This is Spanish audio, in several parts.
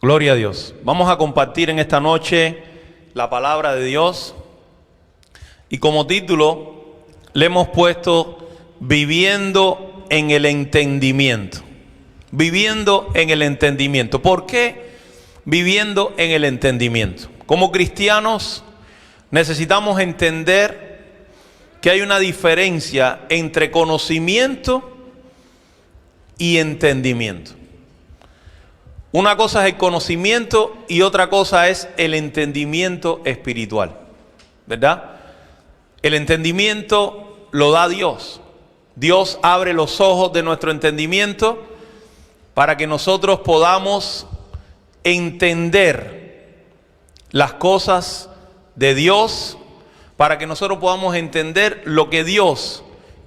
Gloria a Dios. Vamos a compartir en esta noche la palabra de Dios y como título le hemos puesto Viviendo en el entendimiento. Viviendo en el entendimiento. ¿Por qué viviendo en el entendimiento? Como cristianos necesitamos entender que hay una diferencia entre conocimiento y entendimiento. Una cosa es el conocimiento y otra cosa es el entendimiento espiritual, ¿verdad? El entendimiento lo da Dios. Dios abre los ojos de nuestro entendimiento para que nosotros podamos entender las cosas de Dios, para que nosotros podamos entender lo que Dios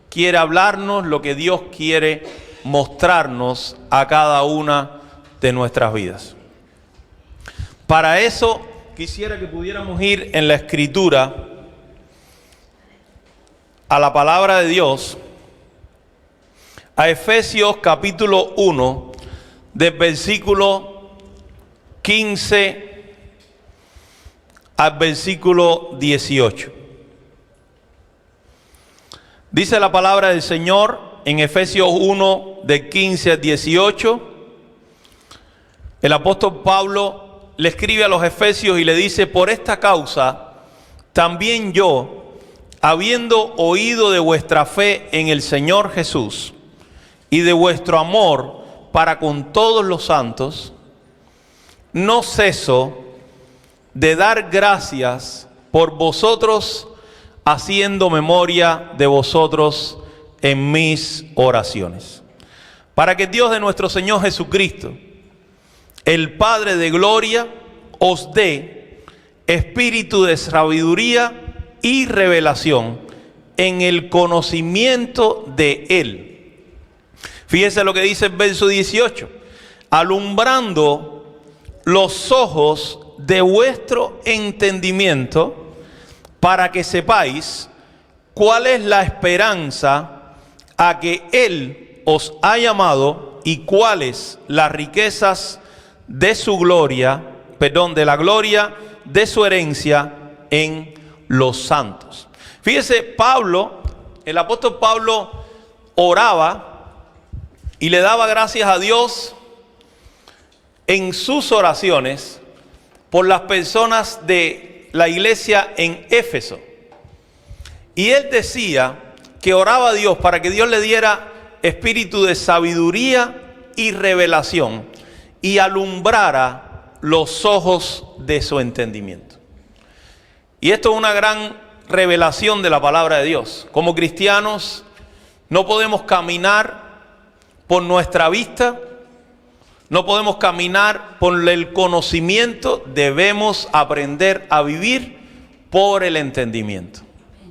quiere hablarnos, lo que Dios quiere mostrarnos a cada una de nuestras vidas. Para eso quisiera que pudiéramos ir en la Escritura a la palabra de Dios, a Efesios capítulo 1, del versículo 15 al versículo 18. Dice la palabra del Señor en Efesios 1, del 15 al 18. El apóstol Pablo le escribe a los efesios y le dice: por esta causa, también yo, habiendo oído de vuestra fe en el Señor Jesús y de vuestro amor para con todos los santos, no ceso de dar gracias por vosotros, haciendo memoria de vosotros en mis oraciones, para que Dios de nuestro Señor Jesucristo, el Padre de gloria, os dé espíritu de sabiduría y revelación en el conocimiento de Él. Fíjese lo que dice el verso 18: alumbrando los ojos de vuestro entendimiento, para que sepáis cuál es la esperanza a que Él os ha llamado y cuáles las riquezas de su gloria, de la gloria de su herencia en los santos. Fíjese, Pablo, el apóstol Pablo oraba y le daba gracias a Dios en sus oraciones por las personas de la iglesia en Éfeso. Y él decía que oraba a Dios para que Dios le diera espíritu de sabiduría y revelación y alumbrara los ojos de su entendimiento. Y esto es una gran revelación de la palabra de Dios. Como cristianos no podemos caminar por nuestra vista, no podemos caminar por el conocimiento, debemos aprender a vivir por el entendimiento.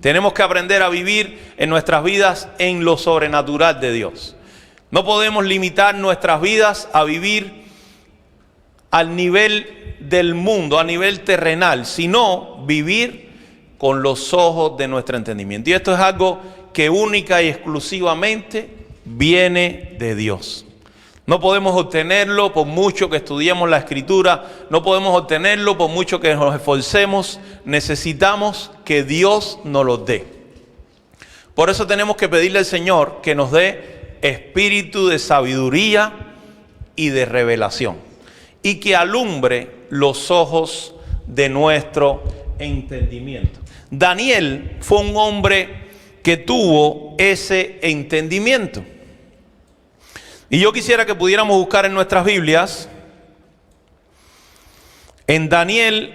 Tenemos que aprender a vivir en nuestras vidas en lo sobrenatural de Dios. No podemos limitar nuestras vidas a vivir al nivel del mundo, a nivel terrenal, sino vivir con los ojos de nuestro entendimiento. Y esto es algo que única y exclusivamente viene de Dios. No podemos obtenerlo por mucho que estudiemos la Escritura, no podemos obtenerlo por mucho que nos esforcemos, necesitamos que Dios nos lo dé. Por eso tenemos que pedirle al Señor que nos dé espíritu de sabiduría y de revelación, y que alumbre los ojos de nuestro entendimiento. Daniel fue un hombre que tuvo ese entendimiento. Y yo quisiera que pudiéramos buscar en nuestras Biblias, en Daniel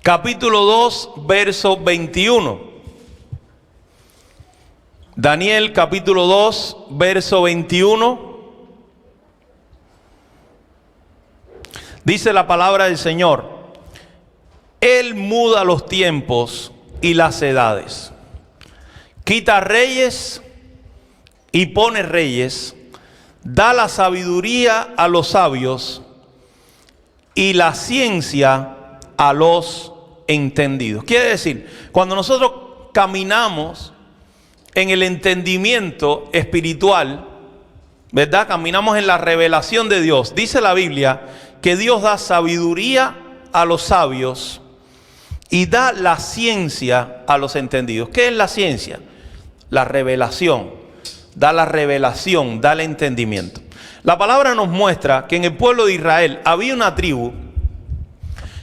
capítulo 2, verso 21. Daniel capítulo 2, verso 21. Dice la palabra del Señor: Él muda los tiempos y las edades, quita reyes y pone reyes, da la sabiduría a los sabios y la ciencia a los entendidos. Quiere decir, cuando nosotros caminamos en el entendimiento espiritual, ¿verdad? Caminamos en la revelación de Dios. Dice la Biblia que Dios da sabiduría a los sabios y da la ciencia a los entendidos. ¿Qué es la ciencia? La revelación. Da la revelación, da el entendimiento. La palabra nos muestra que en el pueblo de Israel había una tribu,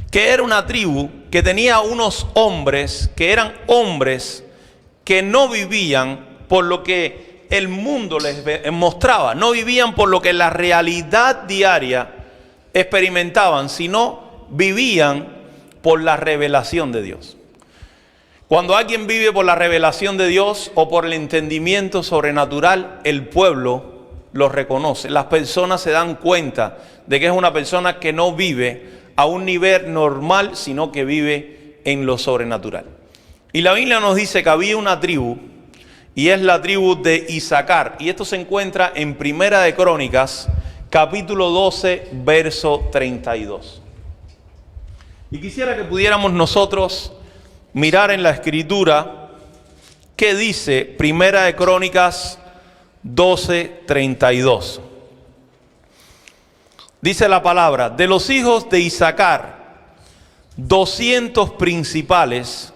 que era una tribu que tenía unos hombres, que eran hombres que no vivían por lo que el mundo les mostraba, no vivían por lo que la realidad diaria experimentaban, sino vivían por la revelación de Dios. Cuando alguien vive por la revelación de Dios o por el entendimiento sobrenatural, el pueblo lo reconoce. Las personas se dan cuenta de que es una persona que no vive a un nivel normal, sino que vive en lo sobrenatural. Y la Biblia nos dice que había una tribu, y es la tribu de Isaacar. Y esto se encuentra en Primera de Crónicas, capítulo 12, verso 32. Y quisiera que pudiéramos nosotros mirar en la Escritura qué dice Primera de Crónicas 12, 32. Dice la palabra: de los hijos de Isaacar, 200 principales,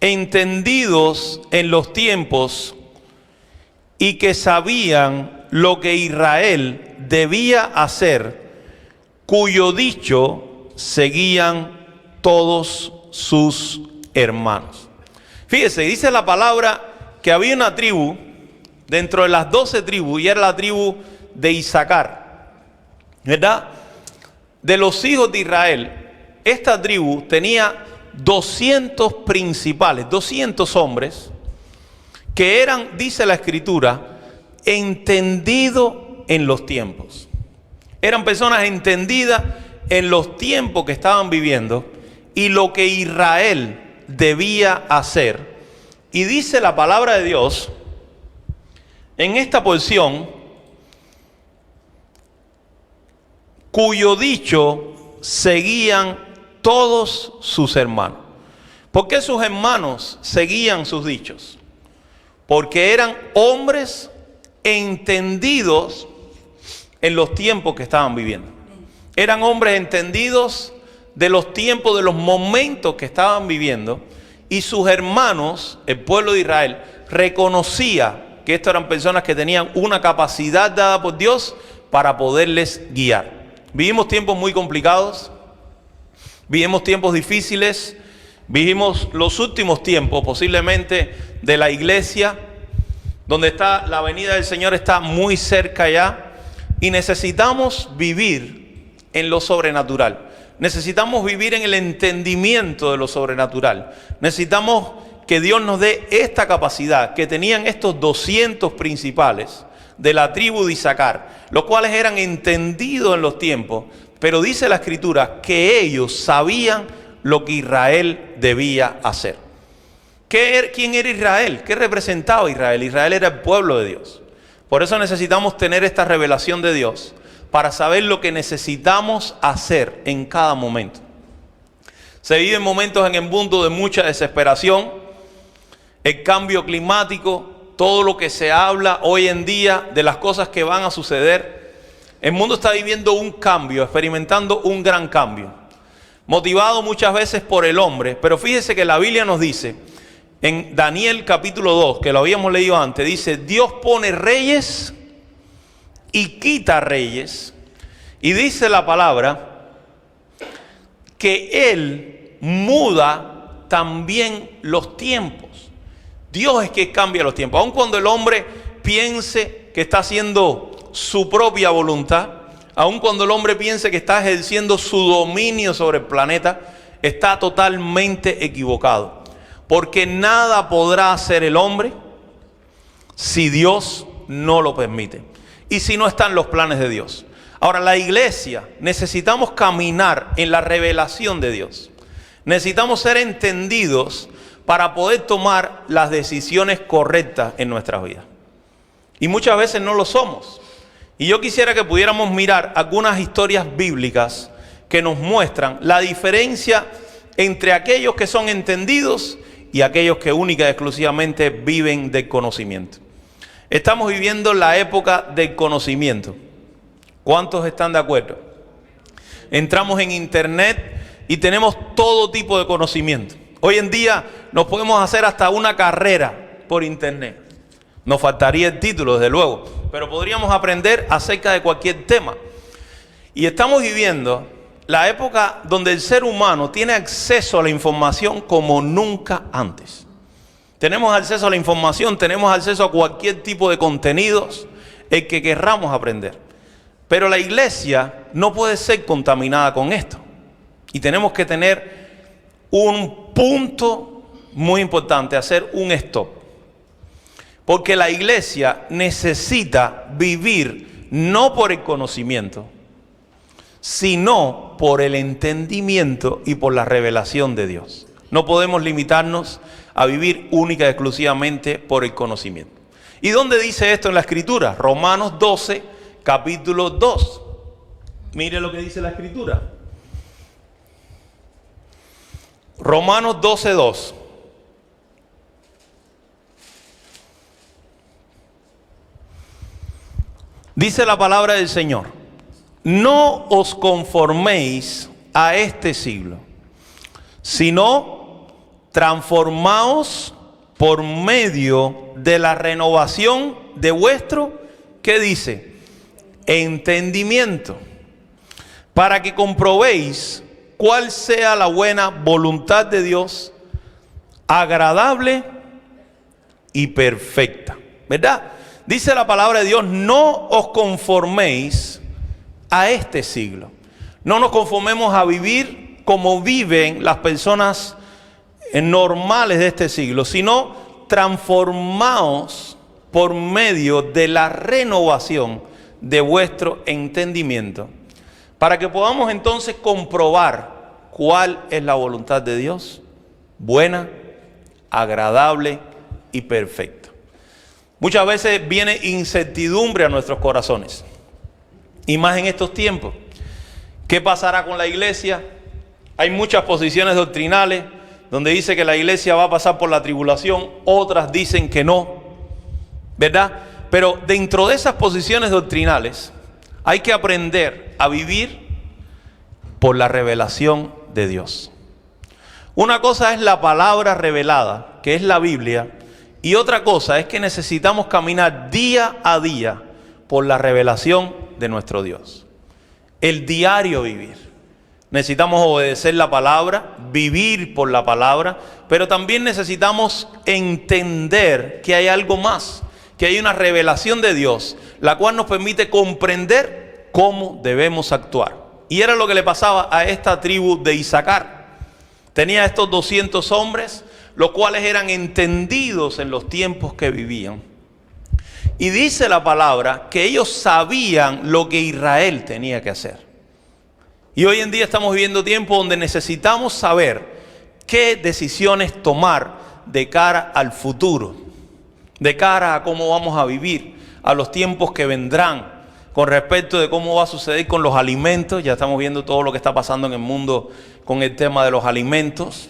entendidos en los tiempos y que sabían lo que Israel debía hacer, cuyo dicho seguían todos sus hermanos. Fíjese, dice la palabra que había una tribu dentro de las 12 tribus, y era la tribu de Isaacar, ¿verdad? De los hijos de Israel, esta tribu tenía 200 principales, 200 hombres que eran, dice la Escritura, entendidos en los tiempos. Eran personas entendidas en los tiempos que estaban viviendo y lo que Israel debía hacer. Y dice la palabra de Dios en esta porción, cuyo dicho seguían todos sus hermanos. ¿Por qué sus hermanos seguían sus dichos? Porque eran hombres entendidos en los tiempos que estaban viviendo. Eran hombres entendidos de los tiempos, de los momentos que estaban viviendo, y sus hermanos, el pueblo de Israel, reconocía que estos eran personas que tenían una capacidad dada por Dios para poderles guiar. Vivimos tiempos muy complicados, vivimos tiempos difíciles, vivimos los últimos tiempos posiblemente de la iglesia, donde está la venida del Señor, está muy cerca ya, y necesitamos vivir en lo sobrenatural. Necesitamos vivir en el entendimiento de lo sobrenatural. Necesitamos que Dios nos dé esta capacidad que tenían estos 200 principales de la tribu de Isaacar, los cuales eran entendidos en los tiempos, pero dice la Escritura que ellos sabían lo que Israel debía hacer. ¿Quién era Israel? ¿Qué representaba Israel? Israel era el pueblo de Dios. Por eso necesitamos tener esta revelación de Dios, para saber lo que necesitamos hacer en cada momento. Se viven momentos en el mundo de mucha desesperación, el cambio climático, todo lo que se habla hoy en día de las cosas que van a suceder. El mundo está viviendo un cambio, experimentando un gran cambio, motivado muchas veces por el hombre. Pero fíjese que la Biblia nos dice, en Daniel capítulo 2, que lo habíamos leído antes, dice: Dios pone reyes y quita reyes, y dice la palabra que Él muda también los tiempos. Dios es que cambia los tiempos. Aun cuando el hombre piense que está haciendo su propia voluntad, aun cuando el hombre piense que está ejerciendo su dominio sobre el planeta, está totalmente equivocado. Porque nada podrá hacer el hombre si Dios no lo permite, y si no están los planes de Dios. Ahora, la iglesia necesitamos caminar en la revelación de Dios. Necesitamos ser entendidos para poder tomar las decisiones correctas en nuestras vidas. Y muchas veces no lo somos. Y yo quisiera que pudiéramos mirar algunas historias bíblicas que nos muestran la diferencia entre aquellos que son entendidos y aquellos que única y exclusivamente viven del conocimiento. Estamos viviendo la época del conocimiento. ¿Cuántos están de acuerdo? entramos en internet y tenemos todo tipo de conocimiento. Hoy en día nos podemos hacer hasta una carrera por internet. Nos faltaría el título, desde luego, pero podríamos aprender acerca de cualquier tema. Y estamos viviendo la época donde el ser humano tiene acceso a la información como nunca antes. Tenemos acceso a la información, tenemos acceso a cualquier tipo de contenidos, el que querramos aprender. Pero la iglesia no puede ser contaminada con esto. Y tenemos que tener un punto muy importante, hacer un stop. Porque la iglesia necesita vivir no por el conocimiento, sino por el entendimiento y por la revelación de Dios. No podemos limitarnos a vivir única y exclusivamente por el conocimiento. ¿Y dónde dice esto en la Escritura? Romanos 12, capítulo 2. Mire lo que dice la Escritura. Romanos 12, 2. Dice la palabra del Señor: no os conforméis a este siglo, sino transformaos por medio de la renovación de vuestro, ¿qué dice? Entendimiento, para que comprobéis cuál sea la buena voluntad de Dios, agradable y perfecta. ¿Verdad? Dice la palabra de Dios: no os conforméis a este siglo. No nos conformemos a vivir como viven las personas normales de este siglo, sino transformaos por medio de la renovación de vuestro entendimiento, para que podamos entonces comprobar cuál es la voluntad de Dios, buena, agradable y perfecta. Muchas veces viene incertidumbre a nuestros corazones, y más en estos tiempos. ¿Qué pasará con la iglesia? Hay muchas posiciones doctrinales donde dice que la iglesia va a pasar por la tribulación, otras dicen que no, ¿verdad? Pero dentro de esas posiciones doctrinales hay que aprender a vivir por la revelación de Dios. Una cosa es la palabra revelada, que es la Biblia, y otra cosa es que necesitamos caminar día a día por la revelación de nuestro Dios. El diario vivir. Necesitamos obedecer la palabra, vivir por la palabra, pero también necesitamos entender que hay algo más, que hay una revelación de Dios, la cual nos permite comprender cómo debemos actuar. Y era lo que le pasaba a esta tribu de Isaacar. Tenía estos 200 hombres, los cuales eran entendidos en los tiempos que vivían. Y dice la palabra que ellos sabían lo que Israel tenía que hacer. Y hoy en día estamos viviendo tiempos donde necesitamos saber qué decisiones tomar de cara al futuro, de cara a cómo vamos a vivir, a los tiempos que vendrán, con respecto de cómo va a suceder con los alimentos. Ya estamos viendo todo lo que está pasando en el mundo con el tema de los alimentos.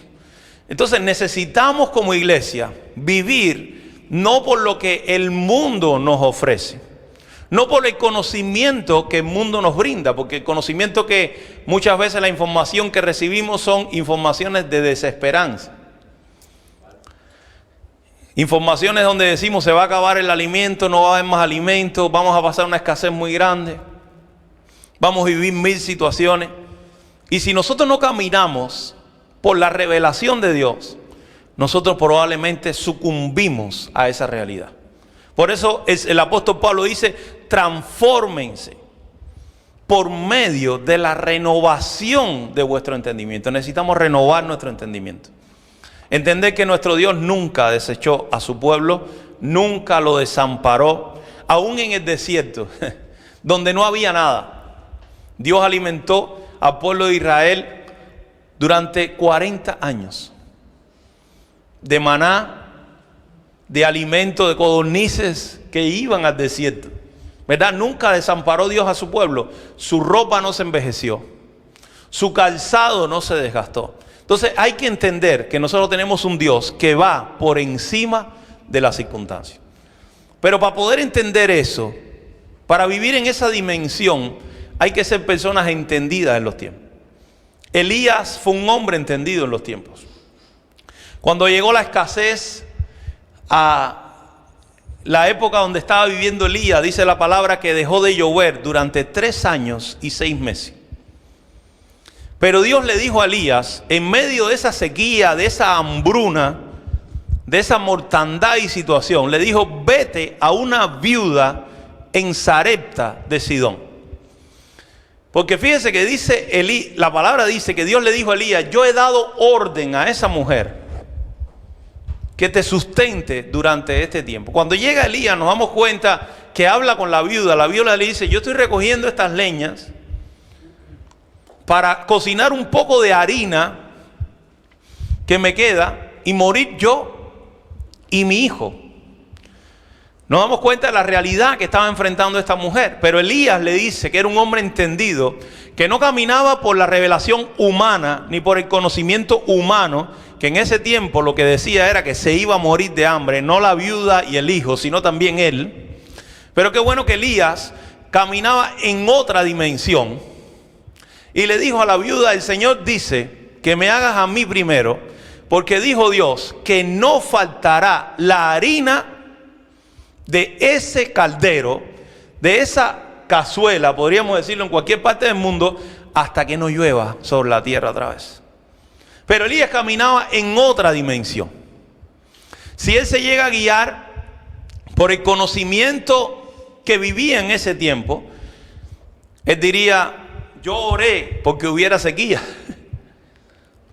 Entonces necesitamos como iglesia vivir no por lo que el mundo nos ofrece, no por el conocimiento que el mundo nos brinda, porque el conocimiento que muchas veces la información que recibimos son informaciones de desesperanza. Informaciones donde decimos se va a acabar el alimento, no va a haber más alimento, vamos a pasar una escasez muy grande, vamos a vivir 1000 situaciones. Y si nosotros no caminamos por la revelación de Dios, nosotros probablemente sucumbimos a esa realidad. Por eso el apóstol Pablo dice: transfórmense por medio de la renovación de vuestro entendimiento. Necesitamos renovar nuestro entendimiento. Entender que nuestro Dios nunca desechó a su pueblo, nunca lo desamparó, aún en el desierto, donde no había nada. Dios alimentó al pueblo de Israel durante 40 años. De maná, de alimento, de codornices que iban al desierto, ¿verdad? Nunca desamparó Dios a su pueblo. Su ropa no se envejeció, su calzado no se desgastó. Entonces hay que entender que nosotros tenemos un Dios que va por encima de las circunstancias. Pero para poder entender eso, para vivir en esa dimensión, hay que ser personas entendidas en los tiempos. Elías fue un hombre entendido en los tiempos. Cuando llegó la escasez a la época donde estaba viviendo Elías, dice la palabra que dejó de llover durante 3 años y 6 meses. Pero Dios le dijo a Elías, en medio de esa sequía, de esa hambruna, de esa mortandad y situación, le dijo: vete a una viuda en Sarepta de Sidón. Porque fíjense que dice la palabra dice que Dios le dijo a Elías: yo he dado orden a esa mujer que te sustente durante este tiempo. Cuando llega Elías nos damos cuenta que habla con la viuda. La viuda le dice: yo estoy recogiendo estas leñas para cocinar un poco de harina que me queda y morir yo y mi hijo. Nos damos cuenta de la realidad que estaba enfrentando esta mujer. Pero Elías le dice que era un hombre entendido, que no caminaba por la revelación humana ni por el conocimiento humano, que en ese tiempo lo que decía era que se iba a morir de hambre, no la viuda y el hijo, sino también él. Pero qué bueno que Elías caminaba en otra dimensión y le dijo a la viuda: el Señor dice que me hagas a mí primero, porque dijo Dios que no faltará la harina de ese caldero, de esa cazuela, podríamos decirlo en cualquier parte del mundo, hasta que no llueva sobre la tierra otra vez. Pero Elías caminaba en otra dimensión. Si él se llega a guiar por el conocimiento que vivía en ese tiempo, él diría: yo oré porque hubiera sequía,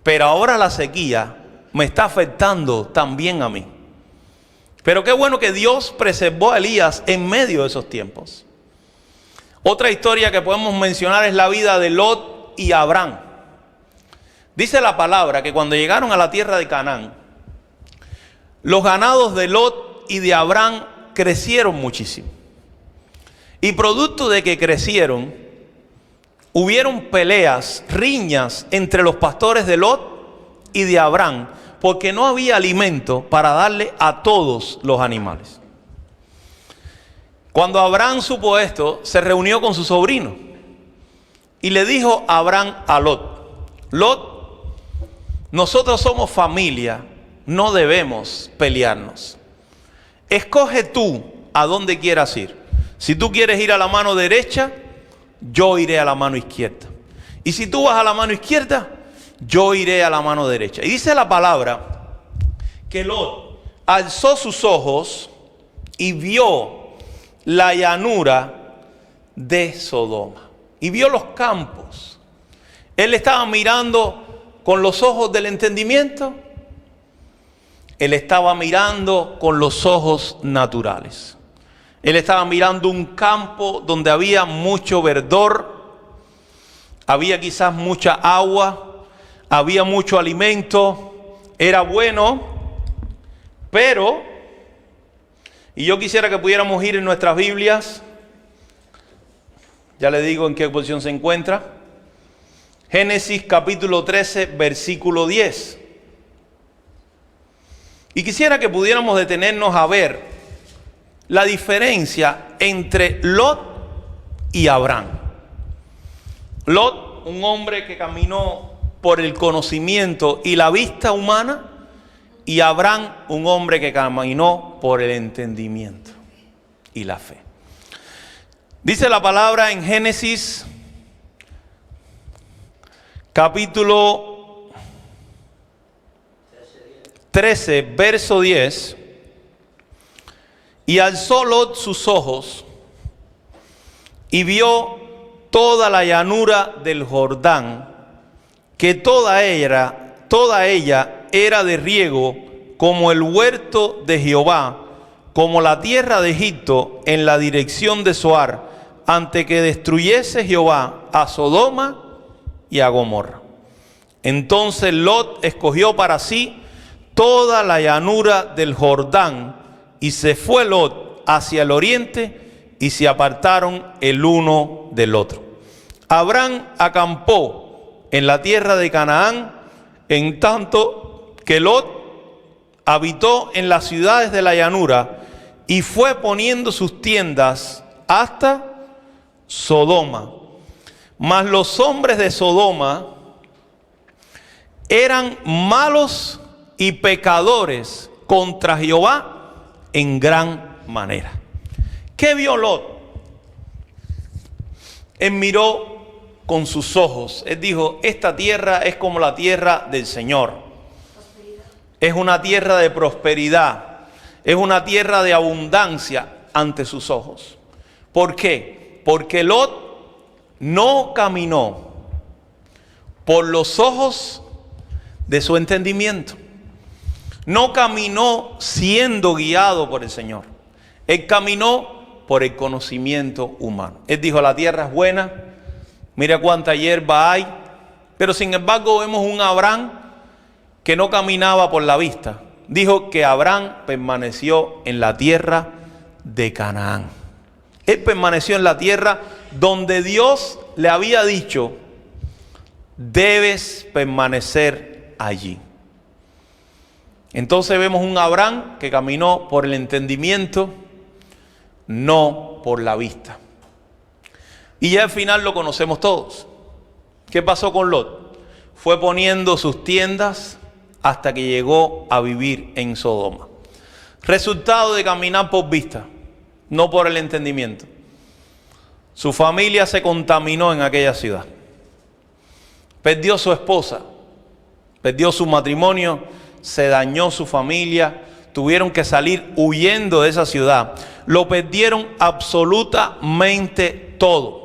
pero ahora la sequía me está afectando también a mí. Pero qué bueno que Dios preservó a Elías en medio de esos tiempos. Otra historia que podemos mencionar es la vida de Lot y Abraham. Dice la palabra que cuando llegaron a la tierra de Canaán, los ganados de Lot y de Abraham crecieron muchísimo. Y producto de que crecieron, hubieron peleas, riñas entre los pastores de Lot y de Abraham, porque no había alimento para darle a todos los animales. Cuando Abraham supo esto, se reunió con su sobrino y le dijo a Abraham a Lot: Lot, nosotros somos familia, no debemos pelearnos. Escoge tú a dónde quieras ir. Si tú quieres ir a la mano derecha, yo iré a la mano izquierda. Y si tú vas a la mano izquierda, yo iré a la mano derecha. Y dice la palabra que Lot alzó sus ojos y vio la llanura de Sodoma. Y vio los campos. Él estaba mirando con los ojos del entendimiento. Él estaba mirando con los ojos naturales. Él estaba mirando un campo donde había mucho verdor, había quizás mucha agua, había mucho alimento, era bueno, pero, y yo quisiera que pudiéramos ir en nuestras Biblias, ya le digo en qué posición se encuentra, Génesis capítulo 13, versículo 10. Y quisiera que pudiéramos detenernos a ver la diferencia entre Lot y Abraham. Lot, un hombre que caminó por el conocimiento y la vista humana, y Abraham, un hombre que caminó por el entendimiento y la fe. Dice la palabra en Génesis capítulo 13, verso 10. Y alzó Lot sus ojos y vio toda la llanura del Jordán, que toda ella era de riego, como el huerto de Jehová, como la tierra de Egipto en la dirección de Zoar, antes que destruyese Jehová a Sodoma y a Gomorra. Entonces Lot escogió para sí toda la llanura del Jordán, y se fue Lot hacia el oriente, y se apartaron el uno del otro. Abraham acampó en la tierra de Canaán, en tanto que Lot habitó en las ciudades de la llanura, y fue poniendo sus tiendas hasta Sodoma. Mas los hombres de Sodoma eran malos y pecadores contra Jehová en gran manera. ¿Qué vio Lot? Él miró con sus ojos. Él dijo, esta tierra es como la tierra del Señor. Es una tierra de prosperidad. Es una tierra de abundancia ante sus ojos. ¿Por qué? Porque Lot no caminó por los ojos de su entendimiento. No caminó siendo guiado por el Señor. Él caminó por el conocimiento humano. Él dijo, la tierra es buena, mira cuánta hierba hay. Pero sin embargo vemos un Abraham que no caminaba por la vista. Dijo que Abraham permaneció en la tierra de Canaán. Él permaneció en la tierra donde Dios le había dicho, debes permanecer allí. Entonces vemos un Abraham que caminó por el entendimiento, no por la vista. Y ya al final lo conocemos todos. ¿Qué pasó con Lot? Fue poniendo sus tiendas hasta que llegó a vivir en Sodoma. Resultado de caminar por vista, no por el entendimiento. Su familia se contaminó en aquella ciudad. Perdió su esposa, perdió su matrimonio, se dañó su familia, tuvieron que salir huyendo de esa ciudad. Lo perdieron absolutamente todo.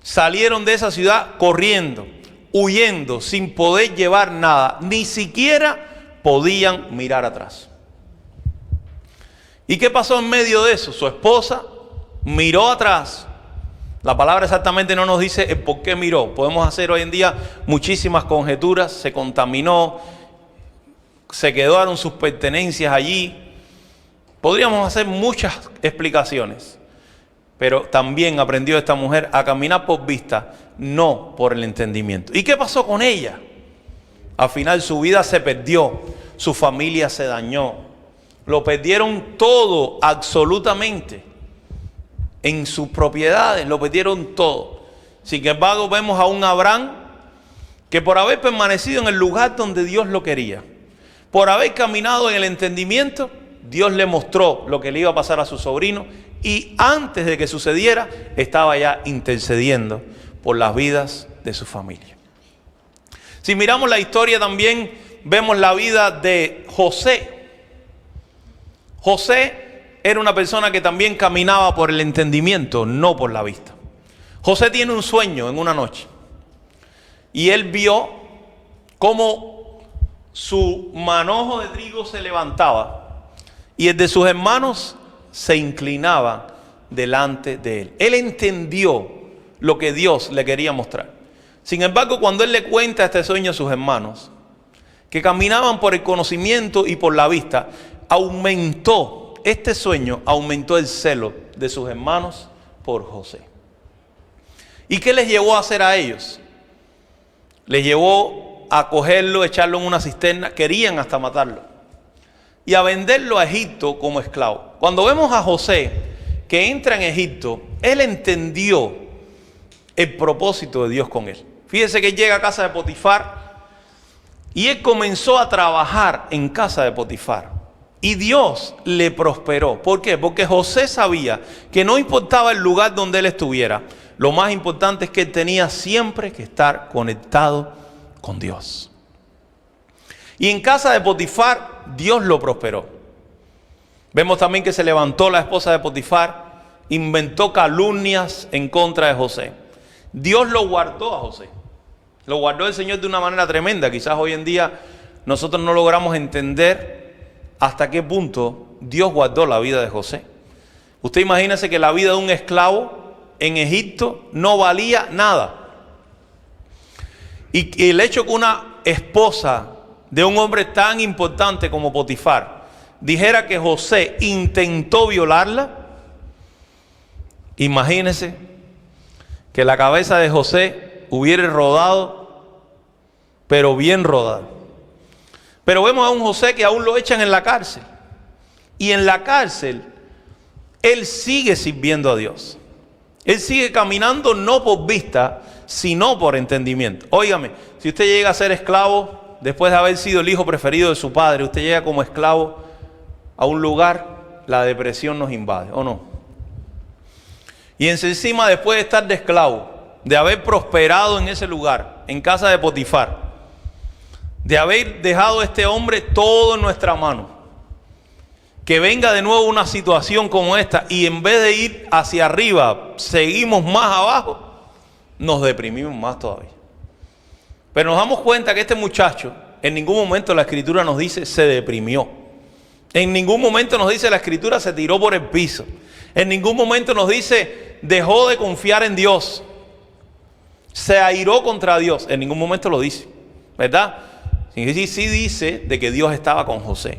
Salieron de esa ciudad corriendo, huyendo, sin poder llevar nada, ni siquiera podían mirar atrás. ¿Y qué pasó en medio de eso? Su esposa miró atrás. La palabra exactamente no nos dice el por qué miró. Podemos hacer hoy en día muchísimas conjeturas. Se contaminó, se quedaron sus pertenencias allí. Podríamos hacer muchas explicaciones. Pero también aprendió esta mujer a caminar por vista, no por el entendimiento. ¿Y qué pasó con ella? Al final su vida se perdió, su familia se dañó. Lo perdieron todo, absolutamente. En sus propiedades, lo perdieron todo. Sin embargo, vemos a un Abraham que por haber permanecido en el lugar donde Dios lo quería, por haber caminado en el entendimiento, Dios le mostró lo que le iba a pasar a su sobrino. Y antes de que sucediera, estaba ya intercediendo por las vidas de su familia. Si miramos la historia también, vemos la vida de José. José era una persona que también caminaba por el entendimiento, no por la vista. José tiene un sueño en una noche. Y él vio cómo su manojo de trigo se levantaba y el de sus hermanos se inclinaba delante de él. Él entendió lo que Dios le quería mostrar. Sin embargo, cuando él le cuenta este sueño a sus hermanos, que caminaban por el conocimiento y por la vista, este sueño aumentó el celo de sus hermanos por José. ¿Y qué les llevó a hacer a ellos? Les llevó a cogerlo, echarlo en una cisterna, querían hasta matarlo, y a venderlo a Egipto como esclavo. Cuando vemos a José que entra en Egipto, él entendió el propósito de Dios con él. Fíjese que él llega a casa de Potifar y él comenzó a trabajar en casa de Potifar. Y Dios le prosperó. ¿Por qué? Porque José sabía que no importaba el lugar donde él estuviera. Lo más importante es que él tenía siempre que estar conectado con Dios. Y en casa de Potifar, Dios lo prosperó. Vemos también que se levantó la esposa de Potifar, inventó calumnias en contra de José. Dios lo guardó a José. Lo guardó el Señor de una manera tremenda. Quizás hoy en día nosotros no logramos entender hasta qué punto Dios guardó la vida de José. Usted imagínese que la vida de un esclavo en Egipto no valía nada. Y el hecho que una esposa de un hombre tan importante como Potifar dijera que José intentó violarla, imagínese que la cabeza de José hubiera rodado, pero bien rodado. Pero vemos a un José que aún lo echan en la cárcel. Y en la cárcel, él sigue sirviendo a Dios. Él sigue caminando no por vista, sino por entendimiento. Óigame, si usted llega a ser esclavo, después de haber sido el hijo preferido de su padre, usted llega como esclavo a un lugar, la depresión nos invade, ¿o no? Y encima, después de estar de esclavo, de haber prosperado en ese lugar, en casa de Potifar, de haber dejado a este hombre todo en nuestra mano, que venga de nuevo una situación como esta y en vez de ir hacia arriba, seguimos más abajo, nos deprimimos más todavía. Pero nos damos cuenta que este muchacho, en ningún momento la Escritura nos dice se deprimió. En ningún momento nos dice la Escritura se tiró por el piso. En ningún momento nos dice dejó de confiar en Dios. Se airó contra Dios. En ningún momento lo dice, ¿verdad? Sí dice de que Dios estaba con José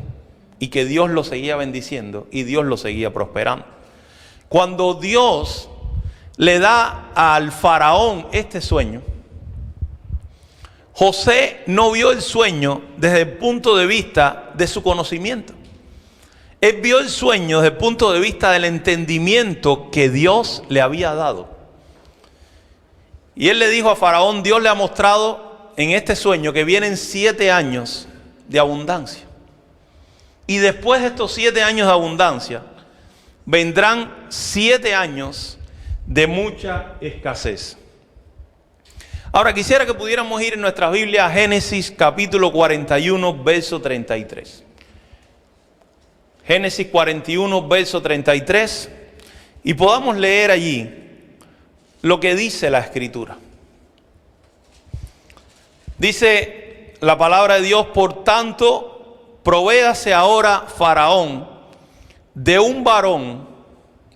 y que Dios lo seguía bendiciendo y Dios lo seguía prosperando. Cuando Dios le da al faraón este sueño, José no vio el sueño desde el punto de vista de su conocimiento. Él vio el sueño desde el punto de vista del entendimiento que Dios le había dado. Y él le dijo a Faraón, Dios le ha mostrado en este sueño que vienen 7 años de abundancia. Y después de estos 7 años de abundancia, vendrán 7 años de mucha escasez. Ahora quisiera que pudiéramos ir en nuestra Biblia a Génesis capítulo 41, verso 33. Génesis 41, verso 33. Y podamos leer allí lo que dice la Escritura. Dice la palabra de Dios, por tanto, provéase ahora Faraón de un varón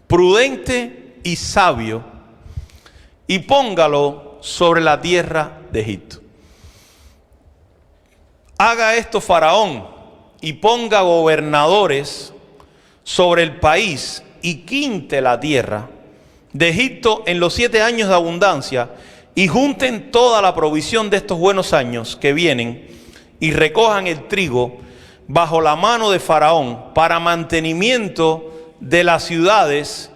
prudente y sabio y póngalo sobre la tierra de Egipto. Haga esto Faraón y ponga gobernadores sobre el país y quinte la tierra de Egipto en los 7 años de abundancia y junten toda la provisión de estos buenos años que vienen y recojan el trigo bajo la mano de Faraón para mantenimiento de las ciudades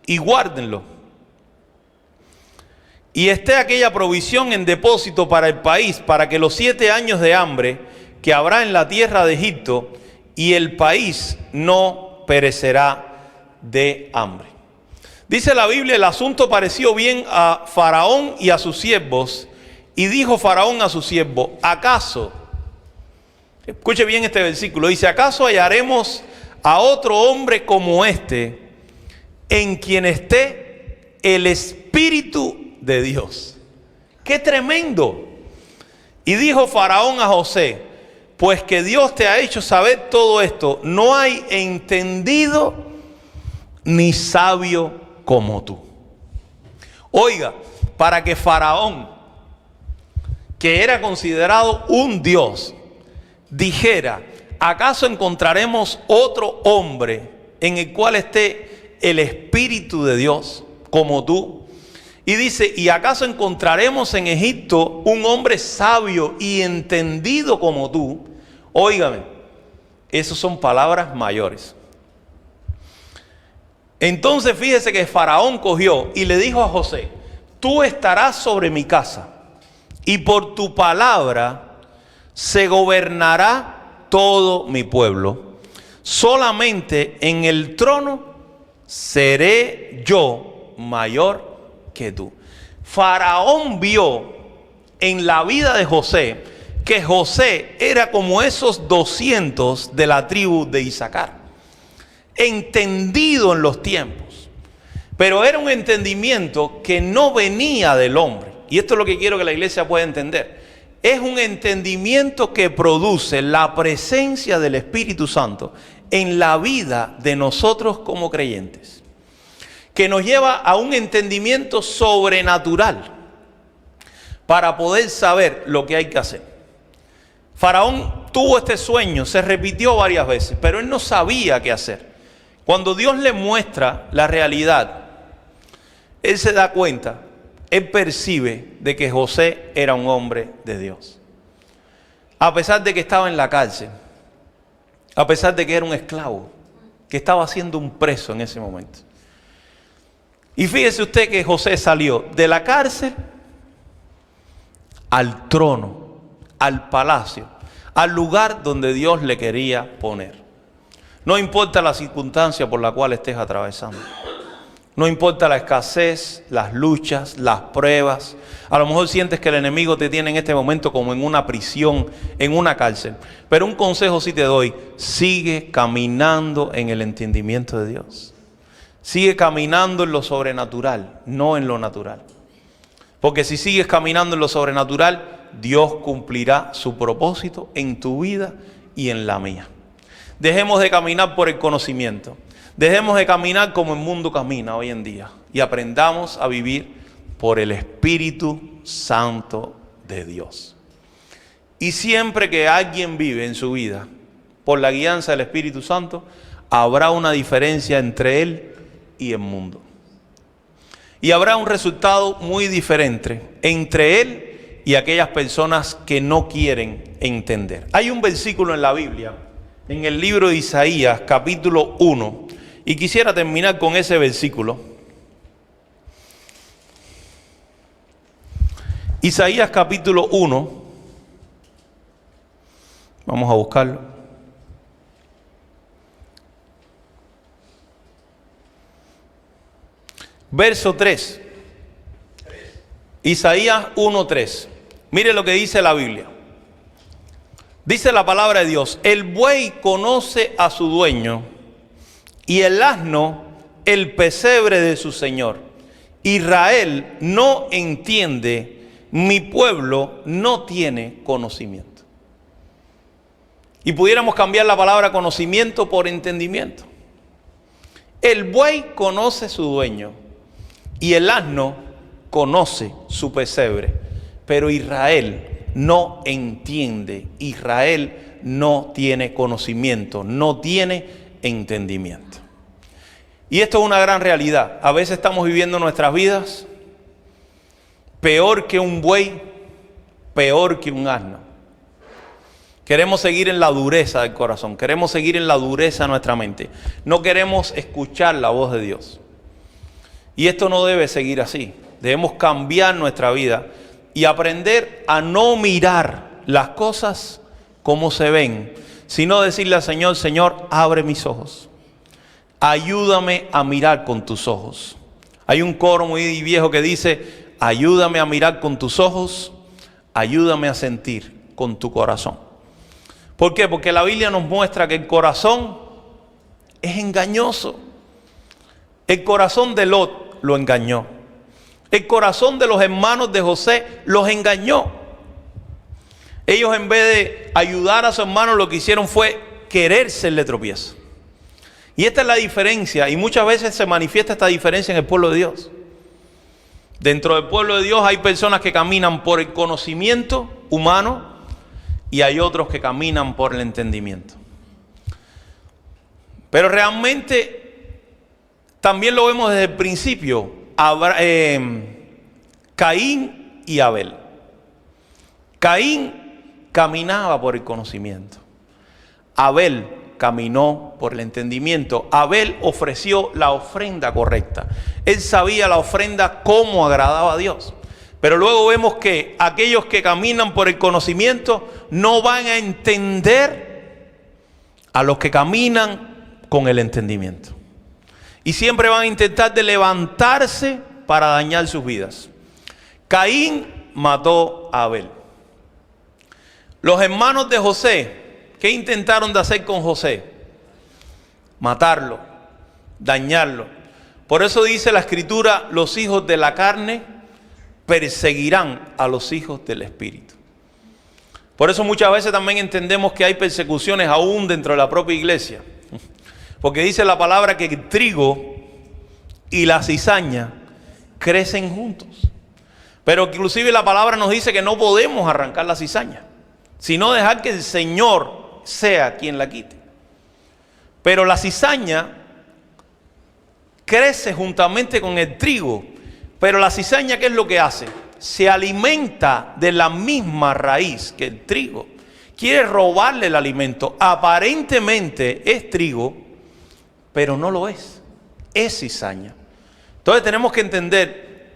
y guárdenlo. Y esté aquella provisión en depósito para el país, para que los 7 años de hambre que habrá en la tierra de Egipto y el país no perecerá de hambre. Dice la Biblia, el asunto pareció bien a Faraón y a sus siervos, y dijo Faraón a su siervo, ¿acaso? Escuche bien este versículo, dice, ¿acaso hallaremos a otro hombre como este en quien esté el Espíritu de Dios? ¡Qué tremendo! Y dijo Faraón a José, pues que Dios te ha hecho saber todo esto, no hay entendido ni sabio como tú. Oiga, para que Faraón, que era considerado un dios, dijera, ¿acaso encontraremos otro hombre en el cual esté el Espíritu de Dios como tú? Y dice, ¿y acaso encontraremos en Egipto un hombre sabio y entendido como tú? Óigame, esas son palabras mayores. Entonces fíjese que Faraón cogió y le dijo a José, tú estarás sobre mi casa y por tu palabra se gobernará todo mi pueblo. Solamente en el trono seré yo mayor que tú. Faraón vio en la vida de José que José era como esos 200 de la tribu de Isaacar, entendido en los tiempos, pero era un entendimiento que no venía del hombre. Y esto es lo que quiero que la iglesia pueda entender. Es un entendimiento que produce la presencia del Espíritu Santo en la vida de nosotros como creyentes, que nos lleva a un entendimiento sobrenatural para poder saber lo que hay que hacer. Faraón tuvo este sueño, se repitió varias veces, pero él no sabía qué hacer. Cuando Dios le muestra la realidad, él se da cuenta, él percibe de que José era un hombre de Dios. A pesar de que estaba en la cárcel, a pesar de que era un esclavo, que estaba siendo un preso en ese momento. Y fíjese usted que José salió de la cárcel al trono, al palacio, al lugar donde Dios le quería poner. No importa la circunstancia por la cual estés atravesando. No importa la escasez, las luchas, las pruebas. A lo mejor sientes que el enemigo te tiene en este momento como en una prisión, en una cárcel. Pero un consejo sí te doy: sigue caminando en el entendimiento de Dios. Sigue caminando en lo sobrenatural, no en lo natural. Porque si sigues caminando en lo sobrenatural, Dios cumplirá su propósito en tu vida y en la mía. Dejemos de caminar por el conocimiento. Dejemos de caminar como el mundo camina hoy en día y aprendamos a vivir por el Espíritu Santo de Dios. Y siempre que alguien vive en su vida por la guianza del Espíritu Santo, habrá una diferencia entre él y el mundo. Y habrá un resultado muy diferente entre él y aquellas personas que no quieren entender. Hay un versículo en la Biblia, en el libro de Isaías, capítulo 1, y quisiera terminar con ese versículo. Isaías capítulo 1. Vamos a buscarlo. Verso 3. Isaías 1:3. Mire lo que dice la Biblia. Dice la palabra de Dios: el buey conoce a su dueño, y el asno el pesebre de su señor. Israel no entiende, mi pueblo no tiene conocimiento. Y pudiéramos cambiar la palabra conocimiento por entendimiento. El buey conoce su dueño y el asno conoce su pesebre, pero Israel no entiende. Israel no tiene conocimiento, no tiene entendimiento. Y esto es una gran realidad. A veces estamos viviendo nuestras vidas peor que un buey, peor que un asno. Queremos seguir en la dureza del corazón, queremos seguir en la dureza de nuestra mente. No queremos escuchar la voz de Dios. Y esto no debe seguir así. Debemos cambiar nuestra vida y aprender a no mirar las cosas como se ven, sino decirle al Señor: Señor, abre mis ojos. Ayúdame a mirar con tus ojos. Hay un coro muy viejo que dice: ayúdame a mirar con tus ojos, ayúdame a sentir con tu corazón. ¿Por qué? Porque la Biblia nos muestra que el corazón es engañoso. El corazón de Lot lo engañó. El corazón de los hermanos de José los engañó. Ellos, en vez de ayudar a su hermano, lo que hicieron fue querer serle tropiezo. Y esta es la diferencia, y muchas veces se manifiesta esta diferencia en el pueblo de Dios. Dentro del pueblo de Dios hay personas que caminan por el conocimiento humano y hay otros que caminan por el entendimiento. Pero realmente también lo vemos desde el principio. Caín y Abel. Caín caminaba por el conocimiento. Abel caminó por el entendimiento. Abel ofreció la ofrenda correcta. Él sabía la ofrenda cómo agradaba a Dios. Pero luego vemos que aquellos que caminan por el conocimiento no van a entender a los que caminan con el entendimiento. Y siempre van a intentar de levantarse para dañar sus vidas. Caín mató a Abel. Los hermanos de José, ¿qué intentaron de hacer con José? Matarlo, dañarlo. Por eso dice la Escritura: los hijos de la carne perseguirán a los hijos del Espíritu. Por eso muchas veces también entendemos que hay persecuciones aún dentro de la propia iglesia. Porque dice la palabra que el trigo y la cizaña crecen juntos. Pero inclusive la palabra nos dice que no podemos arrancar la cizaña, sino dejar que el Señor sea quien la quite. Pero la cizaña crece juntamente con el trigo. Pero la cizaña, ¿qué es lo que hace? Se alimenta de la misma raíz que el trigo. Quiere robarle el alimento. Aparentemente es trigo, pero no lo es. Es cizaña. Entonces tenemos que entender,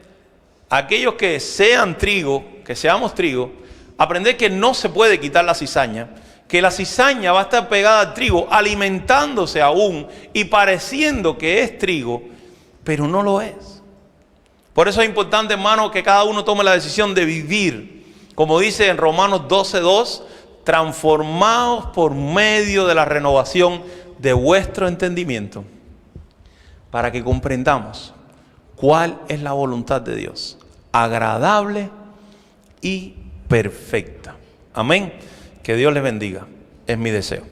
aquellos que sean trigo, que seamos trigo, aprender que no se puede quitar la cizaña, que la cizaña va a estar pegada al trigo, alimentándose aún y pareciendo que es trigo, pero no lo es. Por eso es importante, hermano, que cada uno tome la decisión de vivir, como dice en Romanos 12:2, transformados por medio de la renovación de vuestro entendimiento, para que comprendamos cuál es la voluntad de Dios, agradable y perfecta. Amén. Que Dios les bendiga. Es mi deseo.